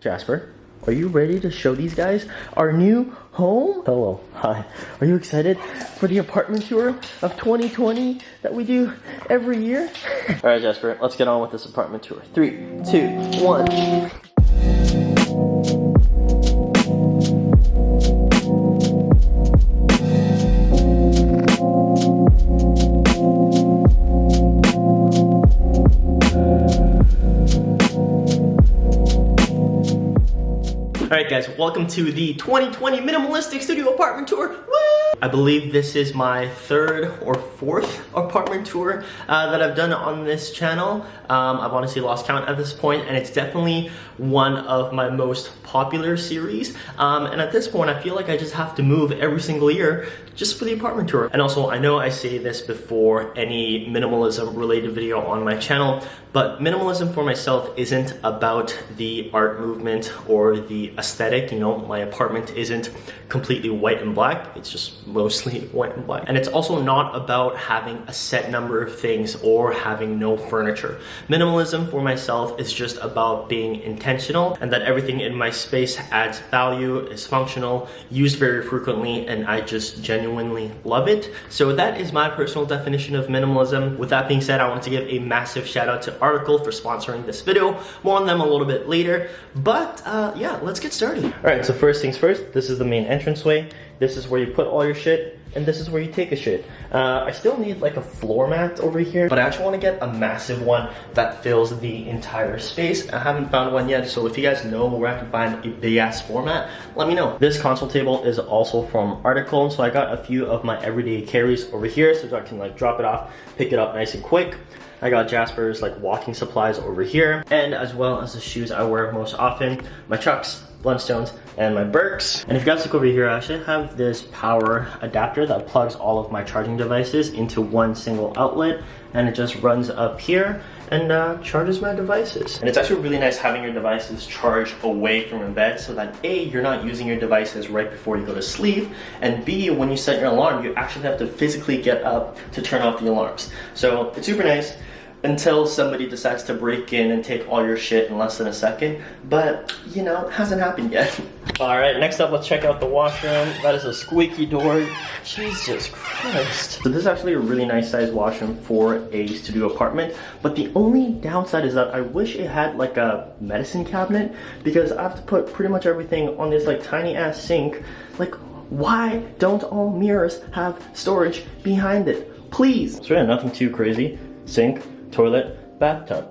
Jasper, are you ready to show these guys our new home? Hello, hi. Are you excited for the apartment tour of 2020 that we do every year? All right, Jasper, let's get on with this apartment tour. 3, 2, 1. Alright guys, welcome to the 2020 Minimalistic Studio Apartment Tour. Woo! I believe this is my third or fourth apartment tour that I've done on this channel. I've honestly lost count at this point, and it's definitely one of my most popular series. And at this point, I feel like I just have to move every single year just for the apartment tour. And also, I know I say this before any minimalism related video on my channel, but minimalism for myself isn't about the art movement or the aesthetic. You know, my apartment isn't completely white and black. It's just mostly white and black. And it's also not about having a set number of things or having no furniture. Minimalism for myself is just about being intentional and that everything in my space adds value, is functional, used very frequently, and I just genuinely love it. So that is my personal definition of minimalism. With that being said, I want to give a massive shout out to Article for sponsoring this video. More on them a little bit later, but yeah, let's get started. All right, so first things first, this is the main entranceway. This is where you put all your shit, and this is where you take a shit. I still need like a floor mat over here, but I actually want to get a massive one that fills the entire space. I haven't found one yet, so if you guys know where I can find a big ass floor mat, let me know. This console table is also from Article, so I got a few of my everyday carries over here so that I can like drop it off, pick it up nice and quick. I got Jasper's like walking supplies over here, and as well as the shoes I wear most often, my Chucks, Blundstones, and my Birks. And if you guys look over here, I actually have this power adapter that plugs all of my charging devices into one single outlet, and it just runs up here and charges my devices. And it's actually really nice having your devices charged away from your bed so that A, you're not using your devices right before you go to sleep, and B, when you set your alarm, you actually have to physically get up to turn off the alarms. So it's super nice until somebody decides to break in and take all your shit in less than a second, but you know, it hasn't happened yet. All right, next up, let's check out the washroom. That is a squeaky door. Jesus Christ. So this is actually a really nice sized washroom for a studio apartment, but the only downside is that I wish it had like a medicine cabinet, because I have to put pretty much everything on this like tiny ass sink. Like, why don't all mirrors have storage behind it? Please. It's really nothing too crazy. Sink, toilet, bathtub.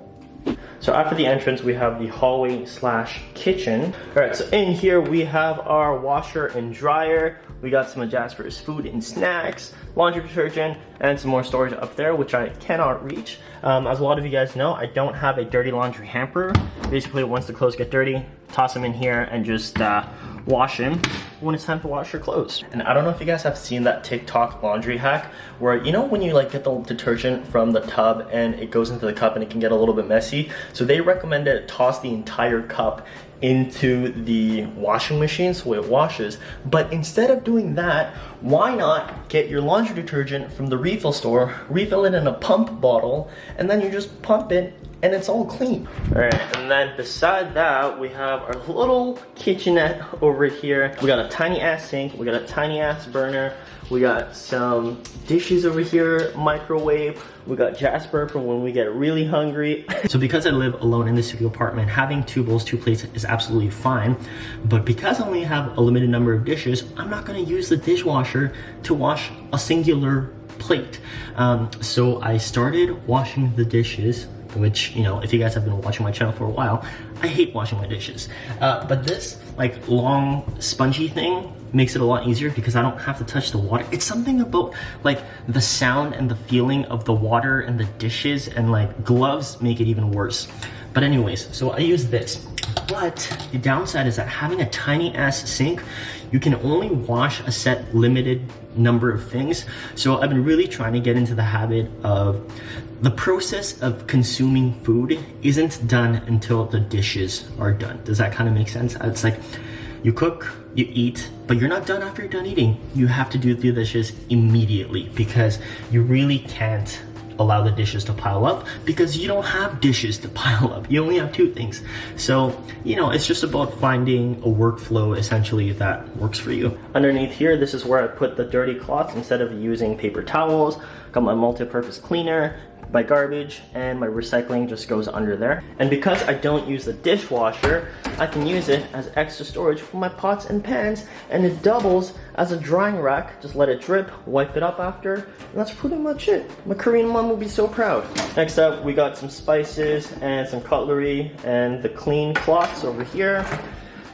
So after the entrance, we have the hallway slash kitchen. All right, so in here we have our washer and dryer. We got some of Jasper's food and snacks, laundry detergent, and some more storage up there, which I cannot reach. As a lot of you guys know, I don't have a dirty laundry hamper. Basically, once the clothes get dirty, toss them in here and just wash them when it's time to wash your clothes. And I don't know if you guys have seen that TikTok laundry hack where, you know, when you like get the detergent from the tub and it goes into the cup and it can get a little bit messy. So they recommended toss the entire cup into the washing machine so it washes. But instead of doing that, why not get your laundry detergent from the refill store, refill it in a pump bottle, and then you just pump it and it's all clean. All right, and then beside that, we have our little kitchenette over here. We got a tiny ass sink, we got a tiny ass burner, we got some dishes over here, microwave, we got Jasper for when we get really hungry. So because I live alone in the studio apartment, having 2 bowls, 2 plates is absolutely fine. But because I only have a limited number of dishes, I'm not gonna use the dishwasher to wash a singular plate. So I started washing the dishes, which, you know, if you guys have been watching my channel for a while, I hate washing my dishes. But this like long spongy thing makes it a lot easier because I don't have to touch the water. It's something about like the sound and the feeling of the water and the dishes, and like gloves make it even worse. But anyways, so I use this. But the downside is that having a tiny ass sink, you can only wash a set limited number of things. So I've been really trying to get into the habit of the process of consuming food isn't done until the dishes are done. Does that kind of make sense? It's like you cook, you eat, but you're not done after you're done eating. You have to do the dishes immediately because you really can't allow the dishes to pile up, because you don't have dishes to pile up. You only have two things. So, you know, it's just about finding a workflow essentially that works for you. Underneath here, this is where I put the dirty cloths instead of using paper towels. Got my multi-purpose cleaner, my garbage, and my recycling just goes under there. And because I don't use the dishwasher, I can use it as extra storage for my pots and pans, and it doubles as a drying rack. Just let it drip, wipe it up after, and that's pretty much it. My Korean mom will be so proud. Next up, we got some spices and some cutlery and the clean cloths over here.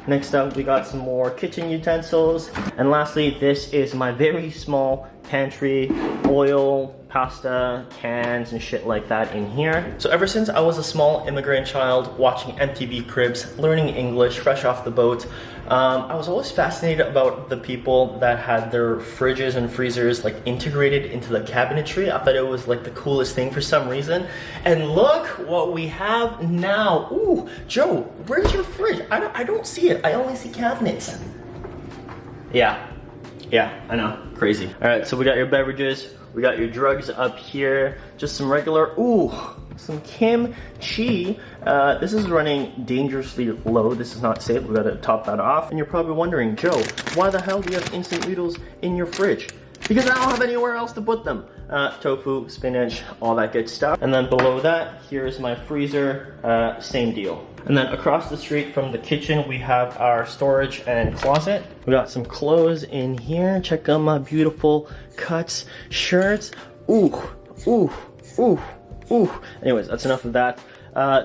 Next up, we got some more kitchen utensils. And lastly, this is my very small pantry, oil, pasta, cans, and shit like that in here. So ever since I was a small immigrant child watching MTV Cribs, learning English fresh off the boat, I was always fascinated about the people that had their fridges and freezers like integrated into the cabinetry. I thought it was like the coolest thing for some reason. And look what we have now. Ooh, Joe, where's your fridge? I don't see it. I only see cabinets. Yeah, I know, crazy. All right, so we got your beverages, we got your drugs up here, just some regular, ooh, some kimchi. This is running dangerously low. This is not safe. We gotta top that off. And you're probably wondering, Joe, why the hell do you have instant noodles in your fridge? Because I don't have anywhere else to put them. Tofu, spinach, all that good stuff. And then below that, here's my freezer, same deal. And then across the street from the kitchen, we have our storage and closet. We got some clothes in here. Check out my beautiful cuts shirts. Ooh, ooh, ooh, ooh. Anyways, that's enough of that.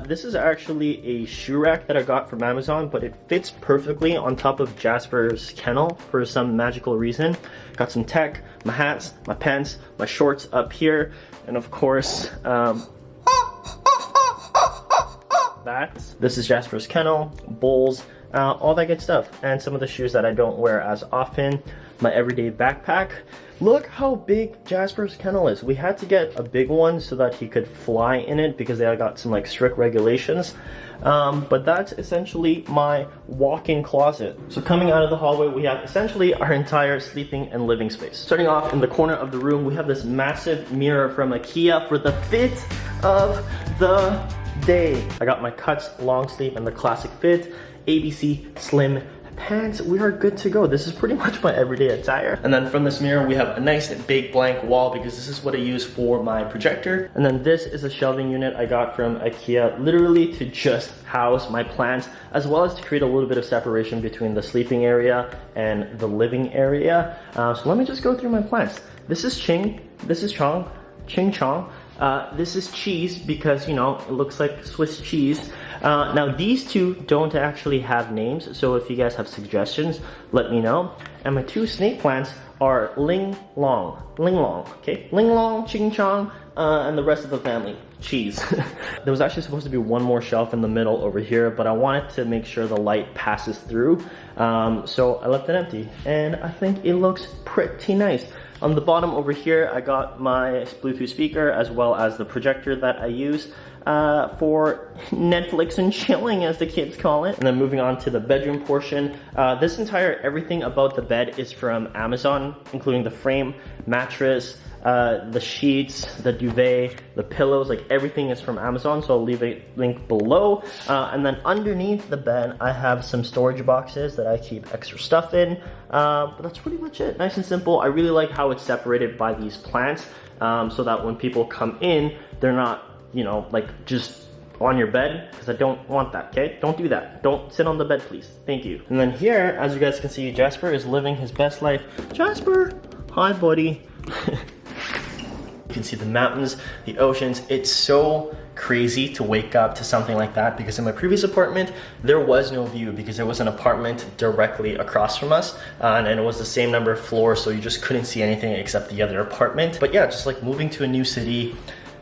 This is actually a shoe rack that I got from Amazon, but it fits perfectly on top of Jasper's kennel for some magical reason. Got some tech, my hats, my pants, my shorts up here, and of course, this is Jasper's kennel, bowls, all that good stuff, and some of the shoes that I don't wear as often. My everyday backpack. Look how big Jasper's kennel is. We had to get a big one so that he could fly in it because they got some like strict regulations. But that's essentially my walk-in closet. So coming out of the hallway, we have essentially our entire sleeping and living space. Starting off in the corner of the room, we have this massive mirror from IKEA for the fit of the day. I got my cuts, long sleeve, and the classic fit, ABC slim pants. We are good to go. This is pretty much my everyday attire. And then from this mirror, we have a nice big blank wall because this is what I use for my projector. And then this is a shelving unit I got from IKEA, literally to just house my plants, as well as to create a little bit of separation between the sleeping area and the living area. So let me just go through my plants. This is Ching, this is Chong, Ching Chong. This is cheese because, you know, it looks like Swiss cheese. Now these two don't actually have names, so if you guys have suggestions, let me know. And my two snake plants are Ling Long, okay? Ling Long, Ching Chong, and the rest of the family, cheese. There was actually supposed to be one more shelf in the middle over here, but I wanted to make sure the light passes through, so I left it empty, and I think it looks pretty nice. On the bottom over here, I got my Bluetooth speaker as well as the projector that I use for Netflix and chilling, as the kids call it. And then moving on to the bedroom portion, this entire everything about the bed is from Amazon, including the frame, mattress, the sheets, the duvet, the pillows, like everything is from Amazon, so I'll leave a link below. And then underneath the bed, I have some storage boxes that I keep extra stuff in, but that's pretty much it. Nice and simple. I really like how it's separated by these plants, so that when people come in, they're not, you know, like just on your bed, because I don't want that, okay? Don't do that. Don't sit on the bed, please. Thank you. And then here, as you guys can see, Jasper is living his best life. Jasper, hi buddy. You can see the mountains, the oceans. It's so crazy to wake up to something like that, because in my previous apartment there was no view because there was an apartment directly across from us, and it was the same number of floors, so you just couldn't see anything except the other apartment. But yeah, just like moving to a new city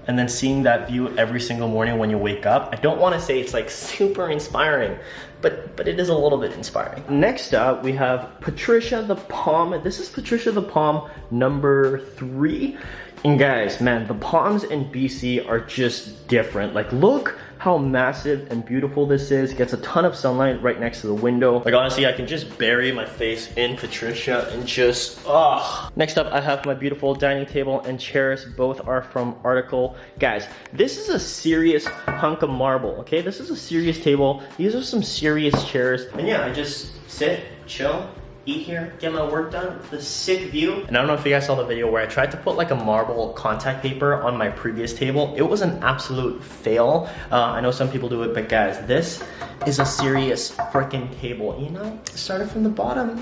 and then seeing that view every single morning when you wake up, I don't want to say it's like super inspiring, but it is a little bit inspiring. Next up, we have Patricia the Palm. This is Patricia the Palm number 3. And guys, man, the palms in BC are just different. Like, look how massive and beautiful this is. It gets a ton of sunlight right next to the window. Like honestly, I can just bury my face in Patricia and just, Next up, I have my beautiful dining table and chairs. Both are from Article. Guys, this is a serious hunk of marble, okay? This is a serious table. These are some serious chairs. And yeah, I just sit, chill, eat here, get my work done with a sick view. And I don't know if you guys saw the video where I tried to put like a marble contact paper on my previous table. It was an absolute fail. I know some people do it, but guys, this is a serious freaking table. You know, started from the bottom,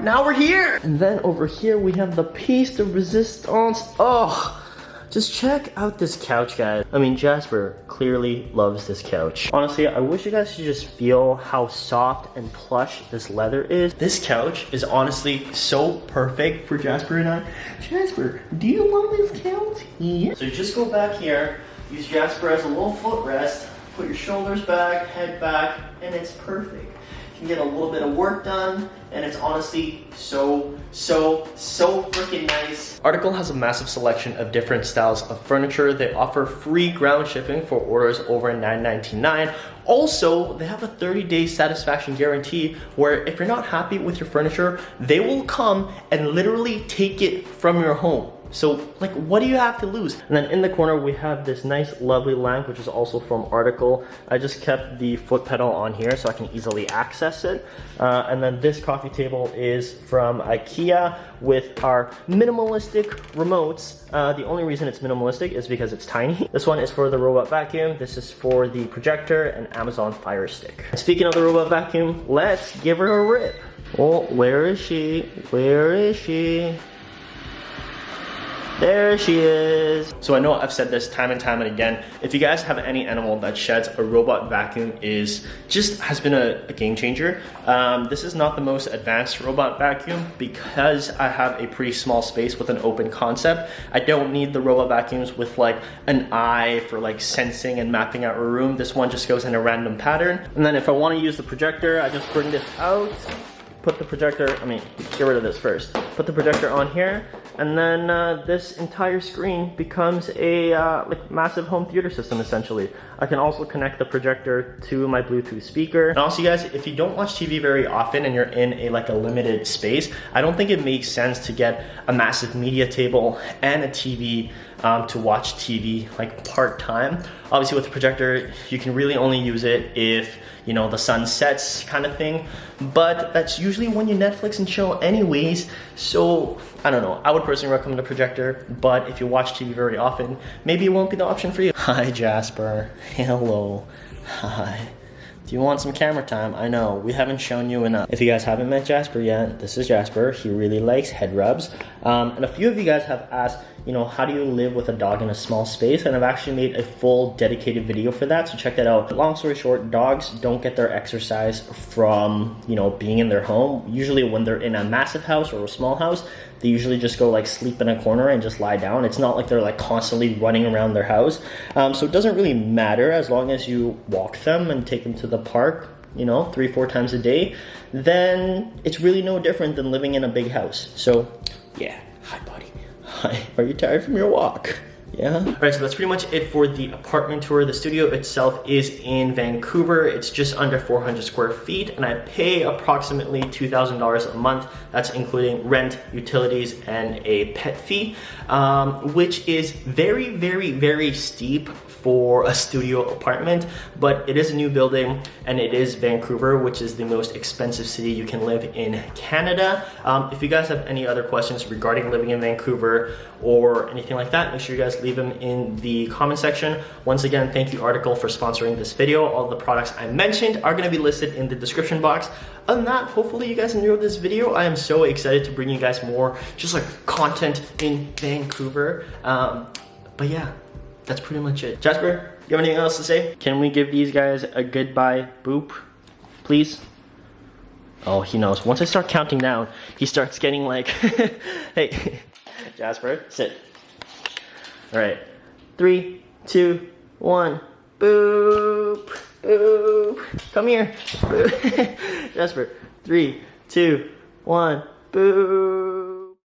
now we're here. And then over here we have the piece de resistance. Oh, just check out this couch, guys. I mean, Jasper clearly loves this couch. Honestly, I wish you guys could just feel how soft and plush this leather is. This couch is honestly so perfect for Jasper and I. Jasper, do you love this couch? Yeah. So you just go back here, use Jasper as a little footrest, put your shoulders back, head back, and it's perfect. You can get a little bit of work done, and it's honestly so freaking nice. Article has a massive selection of different styles of furniture. They offer free ground shipping for orders over $9.99. Also, they have a 30-day satisfaction guarantee where if you're not happy with your furniture, they will come and literally take it from your home. So, like, what do you have to lose? And then in the corner, we have this nice, lovely lamp, which is also from Article. I just kept the foot pedal on here so I can easily access it. And then this coffee table is from IKEA with our minimalistic remotes. The only reason it's minimalistic is because it's tiny. This one is for the robot vacuum. This is for the projector and Amazon Fire Stick. And speaking of the robot vacuum, let's give her a rip. Oh, where is she? Where is she? There she is. So I know I've said this time and time and again, if you guys have any animal that sheds, a robot vacuum has been a game changer. This is not the most advanced robot vacuum because I have a pretty small space with an open concept. I don't need the robot vacuums with like an eye for like sensing and mapping out a room. This one just goes in a random pattern. And then if I want to use the projector, I just bring this out, put the projector, get rid of this first. Put the projector on here, and then this entire screen becomes a like massive home theater system essentially. I can also connect the projector to my Bluetooth speaker. And also, guys, if you don't watch TV very often and you're in a limited space, I don't think it makes sense to get a massive media table and a TV to watch TV like part-time. Obviously with the projector, you can really only use it if, you know, the sun sets kind of thing, but that's usually when you Netflix and chill anyways. So I don't know, I would personally recommend a projector, but if you watch TV very often, maybe it won't be the option for you. Hi Jasper, hello, hi. Do you want some camera time? I know, we haven't shown you enough. If you guys haven't met Jasper yet, this is Jasper. He really likes head rubs. And a few of you guys have asked, you know, how do you live with a dog in a small space? And I've actually made a full dedicated video for that, so check that out. Long story short, dogs don't get their exercise from, you know, being in their home. Usually when they're in a massive house or a small house, they usually just go like sleep in a corner and just lie down. It's not like they're like constantly running around their house. So it doesn't really matter as long as you walk them and take them to the park, you know, 3-4 times a day, then it's really no different than living in a big house. So yeah, hi buddy. Hi, are you tired from your walk? Yeah. All right, so that's pretty much it for the apartment tour. The studio itself is in Vancouver. It's just under 400 square feet, and I pay approximately $2,000 a month. That's including rent, utilities, and a pet fee, which is very, very, very steep for a studio apartment, but it is a new building, and it is Vancouver, which is the most expensive city you can live in Canada. If you guys have any other questions regarding living in Vancouver or anything like that, make sure you guys leave them in the comment section. Once again, thank you Article for sponsoring this video. All the products I mentioned are gonna be listed in the description box. Other than that, hopefully you guys enjoyed this video. I am so excited to bring you guys more just like content in Vancouver. But yeah, that's pretty much it. Jasper, you have anything else to say? Can we give these guys a goodbye boop, please? Oh, he knows. Once I start counting down, he starts getting like, hey, Jasper, sit. All right, 3, 2, 1, boop, boop. Come here, boop. Jasper, 3, 2, 1, boop.